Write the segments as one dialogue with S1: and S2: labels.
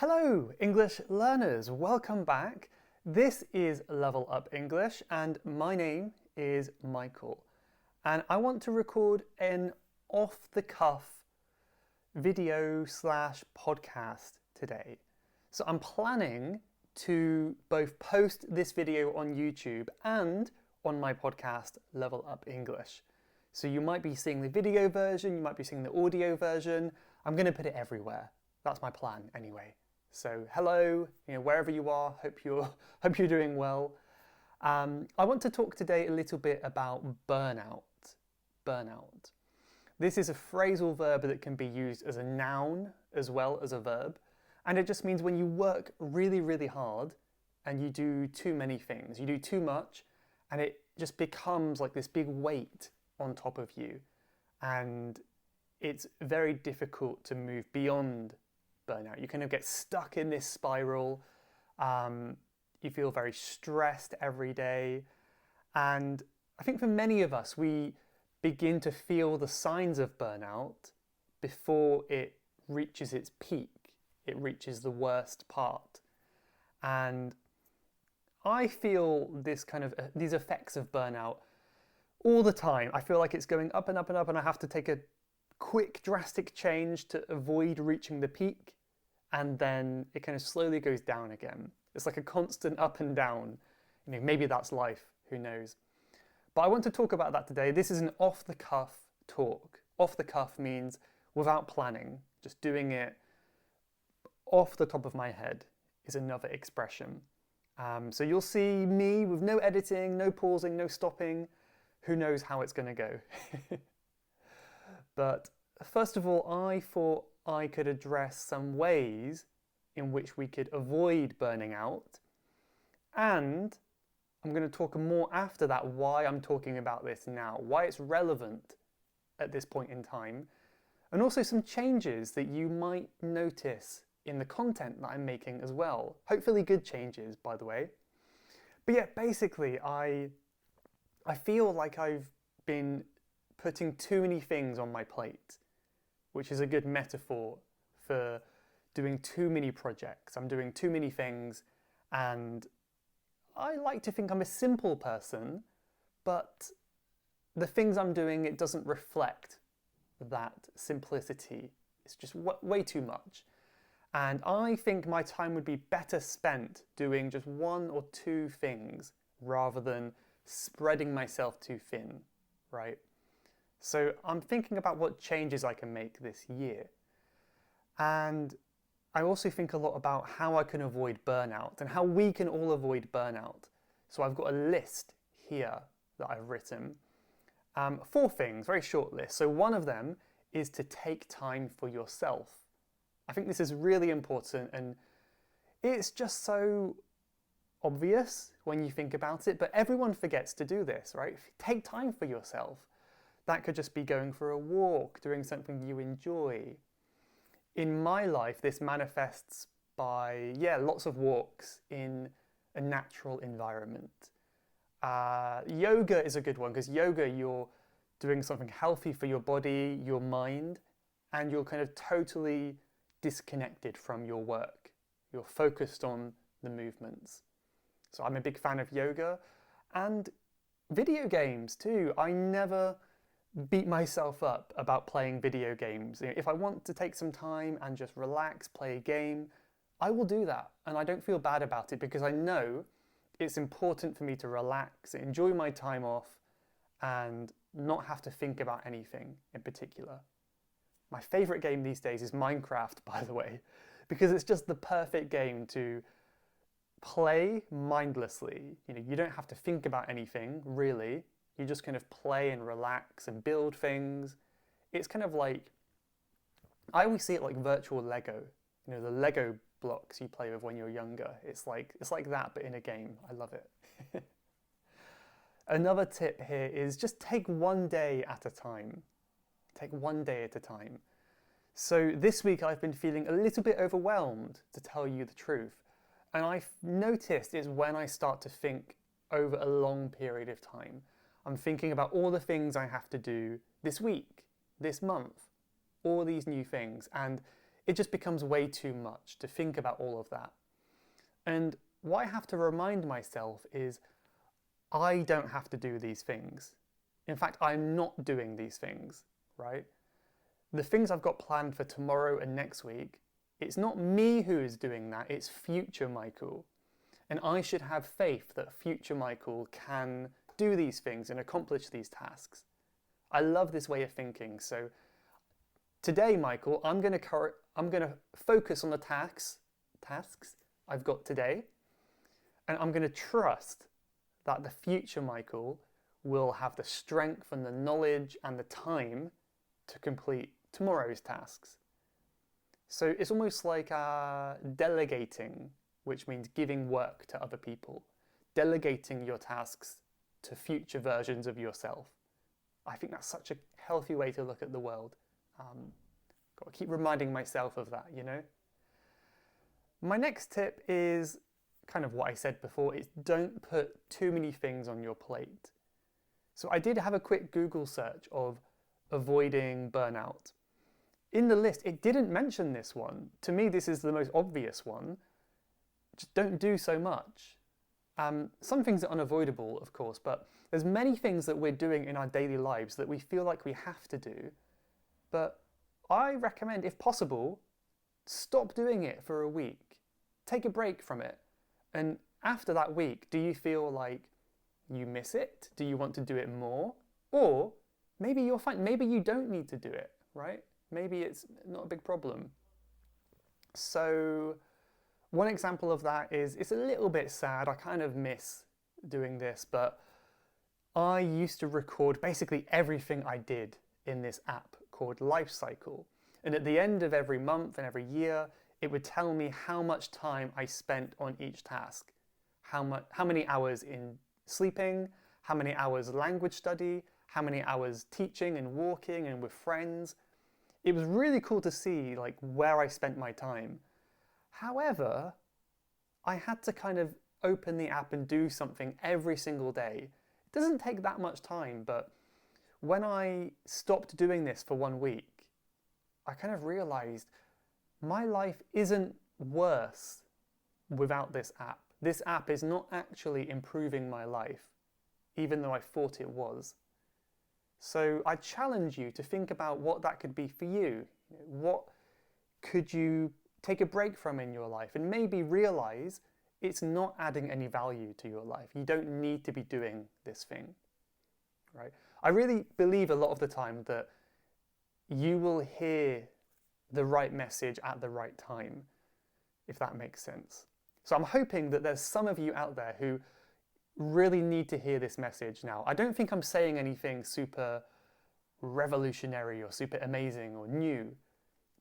S1: Hello, English learners. Welcome back. This is Level Up English, and my name is Michael. And I want to record an off-the-cuff video/podcast today. So I'm planning to both post this video on YouTube and on my podcast, Level Up English. So you might be seeing the video version, you might be seeing the audio version. I'm going to put it everywhere. That's my plan anyway. So hello, wherever you are, hope you're doing well. I want to talk today a little bit about burnout. Burnout. This is a phrasal verb that can be used as a noun as well as a verb. And it just means when you work really, really hard and you do too many things, you do too much, and it just becomes like this big weight on top of you. And it's very difficult to move beyond burnout. You kind of get stuck in this spiral. You feel very stressed every day. And I think for many of us, we begin to feel the signs of burnout before it reaches its peak. It reaches the worst part. And I feel these effects of burnout all the time. I feel like it's going up and up and up, and I have to take a quick, drastic change to avoid reaching the peak, and then it kind of slowly goes down again. It's like a constant up and down. Maybe that's life, who knows? But I want to talk about that today. This is an off-the-cuff talk. Off-the-cuff means without planning, just doing it off the top of my head is another expression. So you'll see me with no editing, no pausing, no stopping. Who knows how it's going to go? But first of all, I thought I could address some ways in which we could avoid burning out. And I'm going to talk more after that why I'm talking about this now, why it's relevant at this point in time, and also some changes that you might notice in the content that I'm making as well. Hopefully good changes, by the way. But yeah, basically, I feel like I've been putting too many things on my plate, which is a good metaphor for doing too many projects. I'm doing too many things, and I like to think I'm a simple person, but the things I'm doing, it doesn't reflect that simplicity. It's just way too much. And I think my time would be better spent doing just one or two things rather than spreading myself too thin, right? So I'm thinking about what changes I can make this year. And I also think a lot about how I can avoid burnout and how we can all avoid burnout. So I've got a list here that I've written. 4 things, very short list. So one of them is to take time for yourself. I think this is really important, and it's just so obvious when you think about it, but everyone forgets to do this, right? Take time for yourself. That could just be going for a walk, doing something you enjoy. In my life, this manifests by, lots of walks in a natural environment. Yoga is a good one, because yoga, you're doing something healthy for your body, your mind, and you're kind of totally disconnected from your work. You're focused on the movements. So I'm a big fan of yoga, and video games too. I never beat myself up about playing video games. If I want to take some time and just relax, play a game, I will do that. And I don't feel bad about it because I know it's important for me to relax, enjoy my time off, and not have to think about anything in particular. My favorite game these days is Minecraft, by the way, because it's just the perfect game to play mindlessly. You don't have to think about anything, really. You just kind of play and relax and build things. It's kind of like, I always see it like virtual Lego. The Lego blocks you play with when you're younger. It's like that, but in a game. I love it. Another tip here is just take one day at a time. Take one day at a time. So this week I've been feeling a little bit overwhelmed, to tell you the truth. And I've noticed is when I start to think over a long period of time. I'm thinking about all the things I have to do this week, this month, all these new things. And it just becomes way too much to think about all of that. And what I have to remind myself is I don't have to do these things. In fact, I'm not doing these things, right? The things I've got planned for tomorrow and next week, it's not me who is doing that, it's future Michael. And I should have faith that future Michael can do these things and accomplish these tasks. I love this way of thinking. So today, Michael, I'm going to focus on the tasks I've got today, and I'm going to trust that the future Michael will have the strength and the knowledge and the time to complete tomorrow's tasks. So it's almost like delegating, which means giving work to other people, delegating your tasks to future versions of yourself. I think that's such a healthy way to look at the world. Got to keep reminding myself of that, you know? My next tip is kind of what I said before, is don't put too many things on your plate. So I did have a quick Google search of avoiding burnout. In the list, it didn't mention this one. To me, this is the most obvious one. Just don't do so much. Some things are unavoidable, of course, but there's many things that we're doing in our daily lives that we feel like we have to do. But I recommend, if possible, stop doing it for a week. Take a break from it. And after that week, do you feel like you miss it? Do you want to do it more? Or maybe you're fine. Maybe you don't need to do it, right? Maybe it's not a big problem. So one example of that is, it's a little bit sad. I kind of miss doing this, but I used to record basically everything I did in this app called Life Cycle. And at the end of every month and every year, it would tell me how much time I spent on each task, how many hours in sleeping, how many hours language study, how many hours teaching and walking and with friends. It was really cool to see like where I spent my time. However, I had to kind of open the app and do something every single day. It doesn't take that much time, but when I stopped doing this for 1 week, I kind of realized my life isn't worse without this app. This app is not actually improving my life, even though I thought it was. So I challenge you to think about what that could be for you. What could you take a break from in your life and maybe realize it's not adding any value to your life. You don't need to be doing this thing, right? I really believe a lot of the time that you will hear the right message at the right time, if that makes sense. So I'm hoping that there's some of you out there who really need to hear this message now. I don't think I'm saying anything super revolutionary or super amazing or new,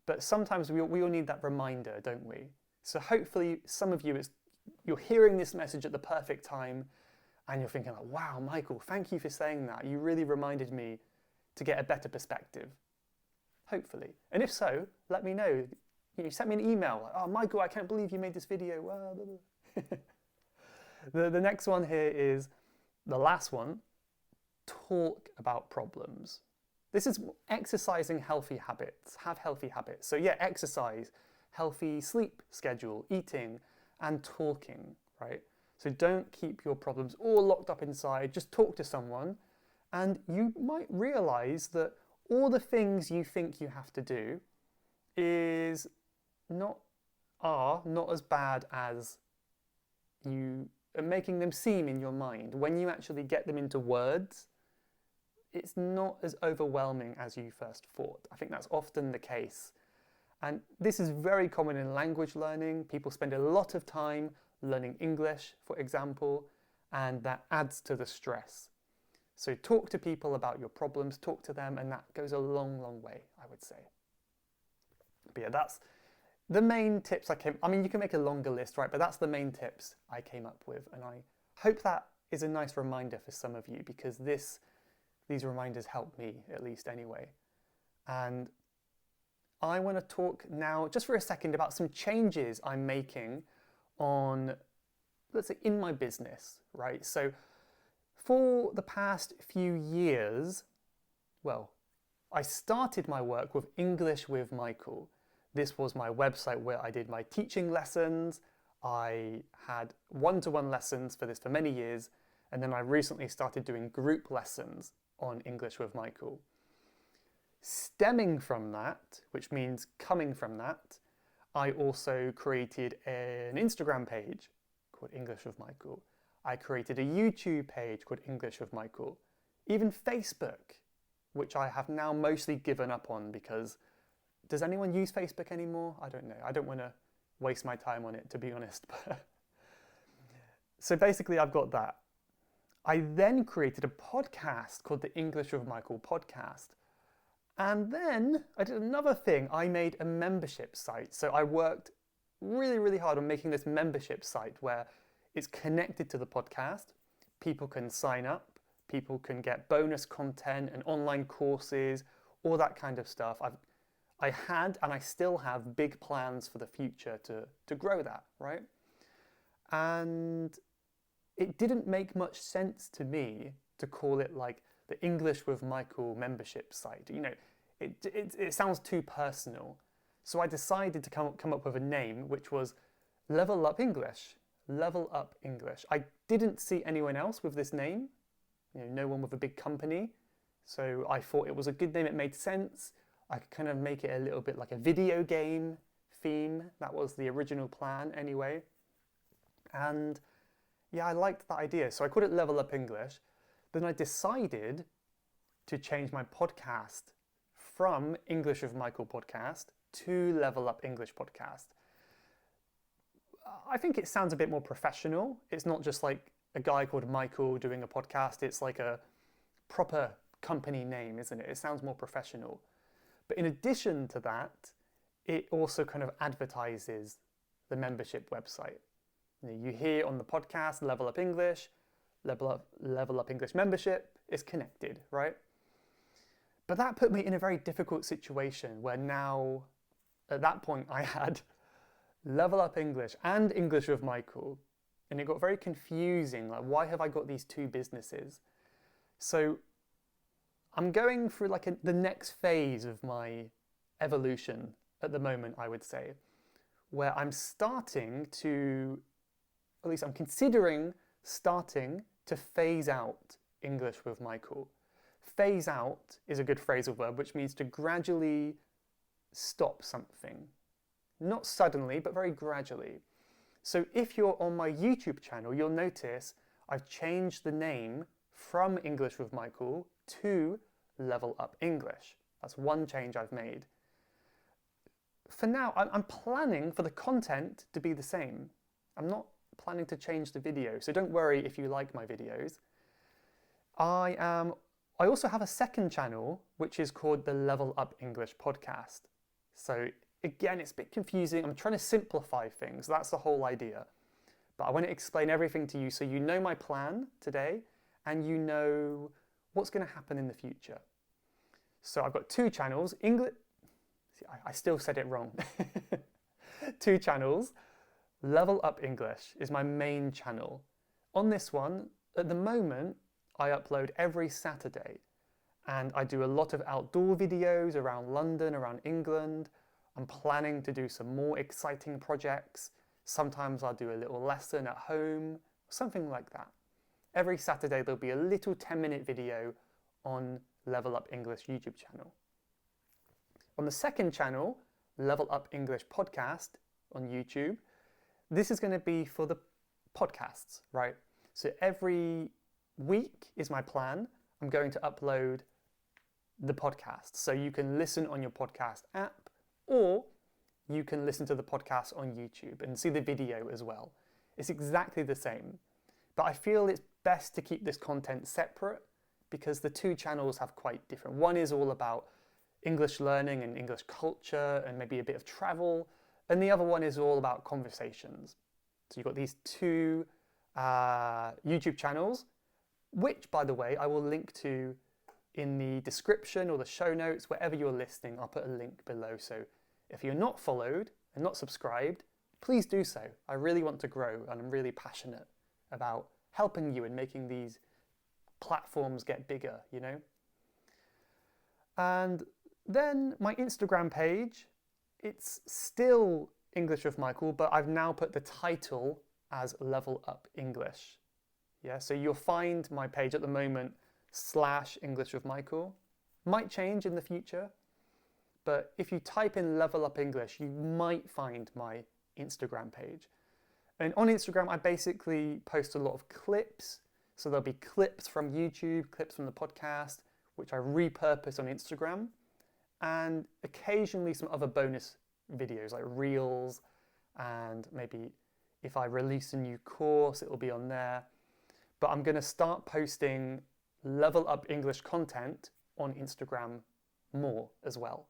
S1: but sometimes we all need that reminder, don't we? So hopefully some of you, you're hearing this message at the perfect time and you're thinking like, wow, Michael, thank you for saying that. You really reminded me to get a better perspective. Hopefully. And if so, let me know. You sent me an email like, oh, Michael, I can't believe you made this video. The next one here is the last one. Talk about problems. This is exercising healthy habits. Have healthy habits. So yeah, exercise, healthy sleep schedule, eating, and talking, right? So don't keep your problems all locked up inside. Just talk to someone, and you might realize that all the things you think you have to do are not as bad as you are making them seem in your mind. When you actually get them into words, it's not as overwhelming as you first thought. I think that's often the case. And this is very common in language learning. People spend a lot of time learning English, for example, and that adds to the stress. So talk to people about your problems, talk to them, and that goes a long, long way, I would say. But yeah, that's the main tips you can make a longer list, right? But that's the main tips I came up with. And I hope that is a nice reminder for some of you, because these reminders help me, at least anyway. And I want to talk now, just for a second, about some changes I'm making on, let's say, in my business, right? So for the past few years, well, I started my work with English with Michael. This was my website where I did my teaching lessons. I had one-to-one lessons for this for many years, and then I recently started doing group lessons on English with Michael. Stemming from that, which means coming from that, I also created an Instagram page called English with Michael. I created a YouTube page called English with Michael. Even Facebook, which I have now mostly given up on because does anyone use Facebook anymore? I don't know. I don't want to waste my time on it, to be honest. So basically, I've got that. I then created a podcast called the English with Michael podcast. And then I did another thing. I made a membership site. So I worked really, really hard on making this membership site where it's connected to the podcast. People can sign up. People can get bonus content and online courses, all that kind of stuff. I had and I still have big plans for the future to grow that, right? And it didn't make much sense to me to call it like the English with Michael membership site. You know, it sounds too personal. So I decided to come up with a name which was Level Up English. Level Up English. I didn't see anyone else with this name. You know, no one with a big company. So I thought it was a good name, it made sense. I could kind of make it a little bit like a video game theme. That was the original plan anyway. And yeah, I liked that idea. So I called it Level Up English. Then I decided to change my podcast from English with Michael podcast to Level Up English podcast. I think it sounds a bit more professional. It's not just like a guy called Michael doing a podcast. It's like a proper company name, isn't it? It sounds more professional. But in addition to that, it also kind of advertises the membership website. You hear on the podcast, Level Up English, Level Up English membership is connected, right? But that put me in a very difficult situation where now, at that point, I had Level Up English and English with Michael. And it got very confusing. Like, why have I got these two businesses? So I'm going through like the next phase of my evolution at the moment, I would say, where I'm starting to, at least I'm considering starting to phase out English with Michael. Phase out is a good phrasal verb, which means to gradually stop something. Not suddenly, but very gradually. So if you're on my YouTube channel, you'll notice I've changed the name from English with Michael to Level Up English. That's one change I've made. For now, I'm planning for the content to be the same. I'm not planning to change the video, so don't worry if you like my videos. I also have a second channel, which is called the Level Up English podcast. So again, it's a bit confusing. I'm trying to simplify things. That's the whole idea. But I want to explain everything to you so you know my plan today and you know what's going to happen in the future. So I've got two channels. I still said it wrong. Two channels. Level Up English is my main channel. On this one, at the moment, I upload every Saturday. And I do a lot of outdoor videos around London, around England. I'm planning to do some more exciting projects. Sometimes I'll do a little lesson at home, something like that. Every Saturday there'll be a little 10-minute video on Level Up English YouTube channel. On the second channel, Level Up English podcast on YouTube, this is going to be for the podcasts, right? So every week is my plan. I'm going to upload the podcast. So you can listen on your podcast app, or you can listen to the podcast on YouTube and see the video as well. It's exactly the same. But I feel it's best to keep this content separate because the two channels have quite different. One is all about English learning and English culture and maybe a bit of travel. And the other one is all about conversations. So you've got these two YouTube channels, which, by the way, I will link to in the description or the show notes, wherever you're listening. I'll put a link below. So if you're not followed and not subscribed, please do so. I really want to grow and I'm really passionate about helping you and making these platforms get bigger, you know? And then my Instagram page it's still English with Michael, but I've now put the title as Level Up English. Yeah, so you'll find my page at the moment /English with Michael. Might change in the future, but if you type in Level Up English, you might find my Instagram page. And on Instagram, I basically post a lot of clips. So there'll be clips from YouTube, clips from the podcast, which I repurpose on Instagram, and occasionally some other bonus videos like reels, and maybe if I release a new course, it will be on there. But I'm going to start posting Level Up English content on Instagram more as well.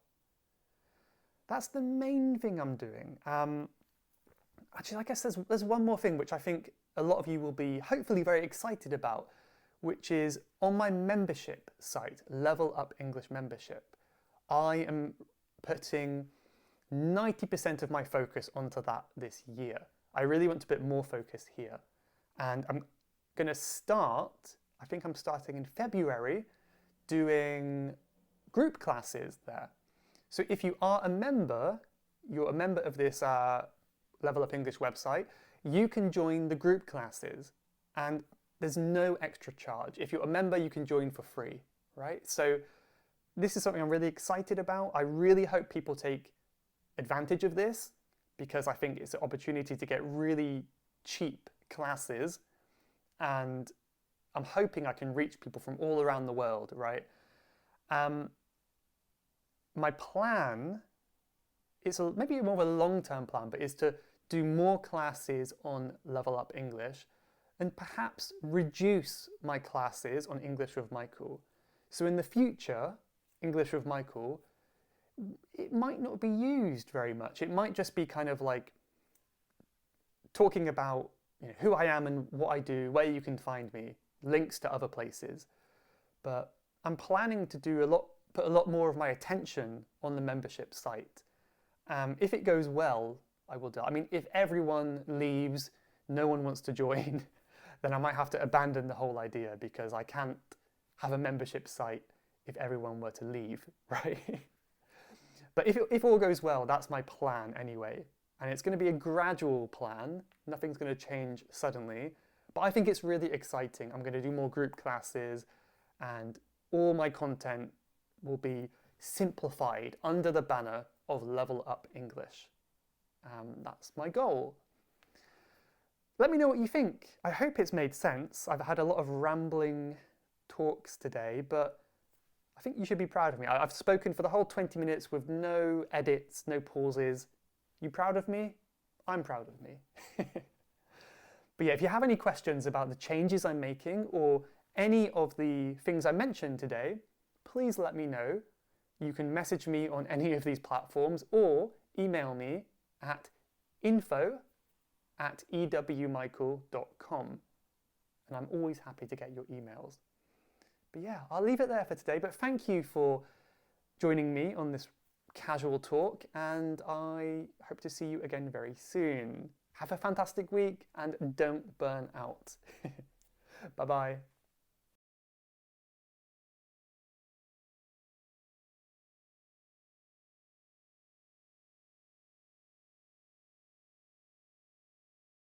S1: That's the main thing I'm doing. Actually, I guess there's one more thing which I think a lot of you will be hopefully very excited about, which is on my membership site, Level Up English Membership. I am putting 90% of my focus onto that this year. I really want to put more focus here. And I'm going to start, I think I'm starting in February, doing group classes there. So if you are a member, you're a member of this Level Up English website, you can join the group classes and there's no extra charge. If you're a member, you can join for free, right? So this is something I'm really excited about. I really hope people take advantage of this because I think it's an opportunity to get really cheap classes, and I'm hoping I can reach people from all around the world, right? My plan is maybe more of a long-term plan, but is to do more classes on Level Up English and perhaps reduce my classes on English with Michael. So in the future, English with Michael, it might not be used very much. It might just be kind of like talking about who I am and what I do, where you can find me, links to other places. But I'm planning to put a lot more of my attention on the membership site. If it goes well, I will do. I mean, if everyone leaves, no one wants to join, then I might have to abandon the whole idea because I can't have a membership site if everyone were to leave, right? But if all goes well, that's my plan anyway. And it's going to be a gradual plan. Nothing's going to change suddenly. But I think it's really exciting. I'm going to do more group classes and all my content will be simplified under the banner of Level Up English. That's my goal. Let me know what you think. I hope it's made sense. I've had a lot of rambling talks today, but I think you should be proud of me. I've spoken for the whole 20 minutes with no edits, no pauses. You proud of me? I'm proud of me. But yeah, if you have any questions about the changes I'm making or any of the things I mentioned today, please let me know. You can message me on any of these platforms or email me at info@ewmichael.com. And I'm always happy to get your emails. But yeah, I'll leave it there for today. But thank you for joining me on this casual talk, and I hope to see you again very soon. Have a fantastic week and don't burn out. Bye-bye.